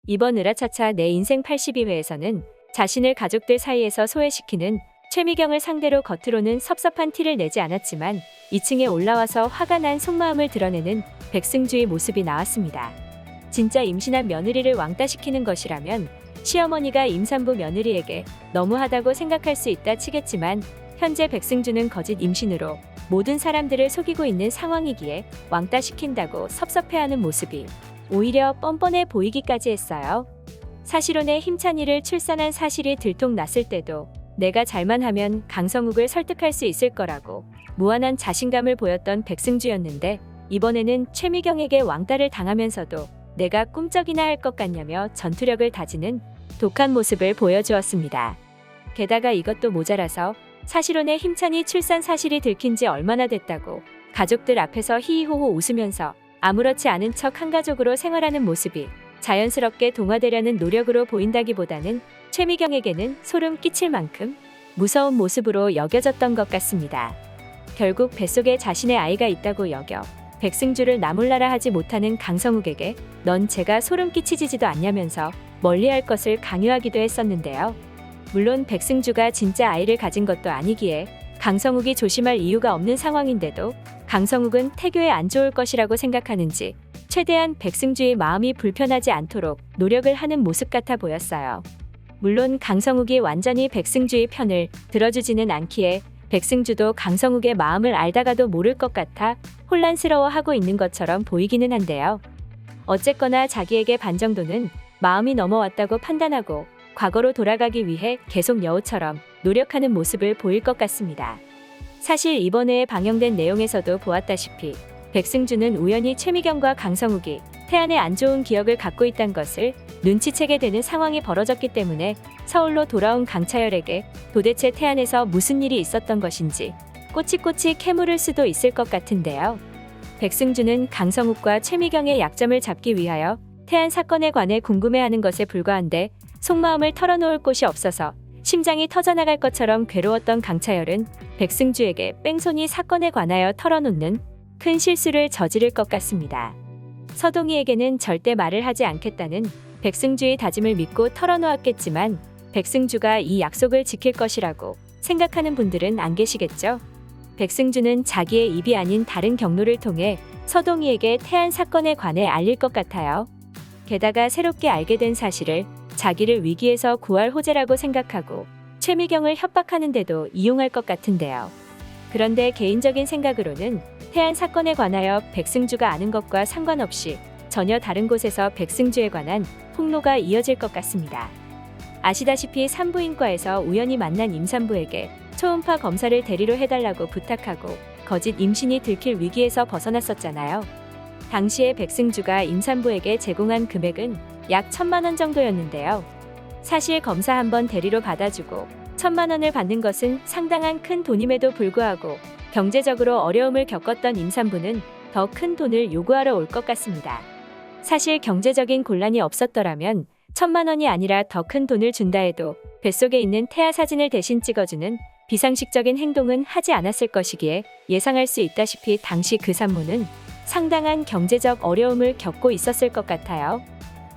이번 으라차차 내 인생 82회에서는 자신을 가족들 사이에서 소외시키는 최미경을 상대로 겉으로는 섭섭한 티를 내지 않았지만 2층에 올라와서 화가 난 속마음을 드러내는 백승주의 모습이 나왔습니다. 진짜 임신한 며느리를 왕따시키는 것이라면 시어머니가 임산부 며느리에게 너무하다고 생각할 수 있다 치겠지만 현재 백승주는 거짓 임신으로 모든 사람들을 속이고 있는 상황이기에 왕따시킨다고 섭섭해하는 모습이 오히려 뻔뻔해 보이기까지 했어요. 사실혼의 힘찬이를 출산한 사실이 들통났을 때도 내가 잘만 하면 강성욱을 설득할 수 있을 거라고 무한한 자신감을 보였던 백승주였는데 이번에는 최미경에게 왕따를 당하면서도 내가 꿈쩍이나 할 것 같냐며 전투력을 다지는 독한 모습을 보여주었습니다. 게다가 이것도 모자라서 사실혼의 힘찬이 출산 사실이 들킨 지 얼마나 됐다고 가족들 앞에서 히히호호 웃으면서 아무렇지 않은 척 한가족으로 생활하는 모습이 자연스럽게 동화되려는 노력으로 보인다기보다는 최미경에게는 소름 끼칠 만큼 무서운 모습으로 여겨졌던 것 같습니다. 결국 뱃속에 자신의 아이가 있다고 여겨 백승주를 나몰라라 하지 못하는 강성욱에게 넌 제가 소름 끼치지도 않냐면서 멀리할 것을 강요하기도 했었는데요. 물론 백승주가 진짜 아이를 가진 것도 아니기에 강성욱이 조심할 이유가 없는 상황인데도 강성욱은 태교에 안 좋을 것이라고 생각하는지 최대한 백승주의 마음이 불편하지 않도록 노력을 하는 모습 같아 보였어요. 물론 강성욱이 완전히 백승주의 편을 들어주지는 않기에 백승주도 강성욱의 마음을 알다가도 모를 것 같아 혼란스러워하고 있는 것처럼 보이기는 한데요. 어쨌거나 자기에게 반 정도는 마음이 넘어왔다고 판단하고 과거로 돌아가기 위해 계속 여우처럼 노력하는 모습을 보일 것 같습니다. 사실 이번에 방영된 내용에서도 보았다시피 백승주는 우연히 최미경과 강성욱이 태안에 안 좋은 기억을 갖고 있다는 것을 눈치채게 되는 상황이 벌어졌기 때문에 서울로 돌아온 강차열에게 도대체 태안에서 무슨 일이 있었던 것인지 꼬치꼬치 캐물을 수도 있을 것 같은데요. 백승주는 강성욱과 최미경의 약점을 잡기 위하여 태안 사건에 관해 궁금해하는 것에 불과한데 속마음을 털어놓을 곳이 없어서 심장이 터져나갈 것처럼 괴로웠던 강차열은 백승주에게 뺑소니 사건에 관하여 털어놓는 큰 실수를 저지를 것 같습니다. 서동희에게는 절대 말을 하지 않겠다는 백승주의 다짐을 믿고 털어놓았겠지만 백승주가 이 약속을 지킬 것이라고 생각하는 분들은 안 계시겠죠? 백승주는 자기의 입이 아닌 다른 경로를 통해 서동희에게 태안 사건에 관해 알릴 것 같아요. 게다가 새롭게 알게 된 사실을 자기를 위기에서 구할 호재라고 생각하고 최미경을 협박하는데도 이용할 것 같은데요. 그런데 개인적인 생각으로는 태안 사건에 관하여 백승주가 아는 것과 상관없이 전혀 다른 곳에서 백승주에 관한 폭로가 이어질 것 같습니다. 아시다시피 산부인과에서 우연히 만난 임산부에게 초음파 검사를 대리로 해달라고 부탁하고 거짓 임신이 들킬 위기에서 벗어났었잖아요. 당시에 백승주가 임산부에게 제공한 금액은 약 1,000만 원 정도였는데요. 사실 검사 한번 대리로 받아주고 1,000만 원을 받는 것은 상당한 큰 돈임에도 불구하고 경제적으로 어려움을 겪었던 임산부는 더 큰 돈을 요구하러 올 것 같습니다. 사실 경제적인 곤란이 없었더라면 1,000만 원이 아니라 더 큰 돈을 준다 해도 뱃속에 있는 태아 사진을 대신 찍어주는 비상식적인 행동은 하지 않았을 것이기에 예상할 수 있다시피 당시 그 산모는 상당한 경제적 어려움을 겪고 있었을 것 같아요.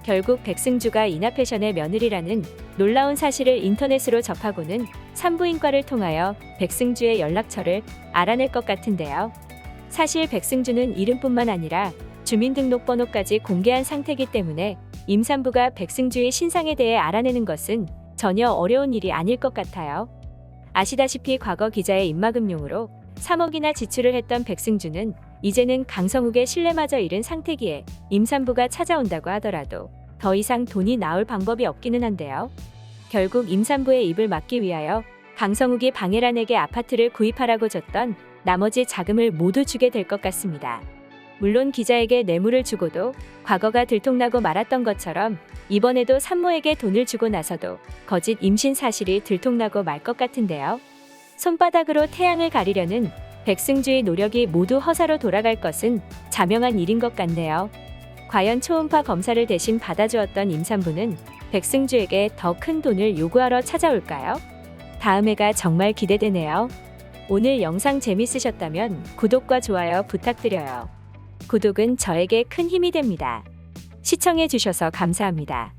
결국 백승주가 이나패션의 며느리라는 놀라운 사실을 인터넷으로 접하고는 산부인과를 통하여 백승주의 연락처를 알아낼 것 같은데요. 사실 백승주는 이름뿐만 아니라 주민등록번호까지 공개한 상태이기 때문에 임산부가 백승주의 신상에 대해 알아내는 것은 전혀 어려운 일이 아닐 것 같아요. 아시다시피 과거 기자의 입막음용으로 3억이나 지출을 했던 백승주는 이제는 강성욱의 신뢰마저 잃은 상태기에 임산부가 찾아온다고 하더라도 더 이상 돈이 나올 방법이 없기는 한데요. 결국 임산부의 입을 막기 위하여 강성욱이 방해란에게 아파트를 구입하라고 줬던 나머지 자금을 모두 주게 될 것 같습니다. 물론 기자에게 뇌물을 주고도 과거가 들통나고 말았던 것처럼 이번에도 산모에게 돈을 주고 나서도 거짓 임신 사실이 들통나고 말 것 같은데요. 손바닥으로 태양을 가리려는 백승주의 노력이 모두 허사로 돌아갈 것은 자명한 일인 것 같네요. 과연 초음파 검사를 대신 받아주었던 임산부는 백승주에게 더 큰 돈을 요구하러 찾아올까요? 다음 회가 정말 기대되네요. 오늘 영상 재밌으셨다면 구독과 좋아요 부탁드려요. 구독은 저에게 큰 힘이 됩니다. 시청해주셔서 감사합니다.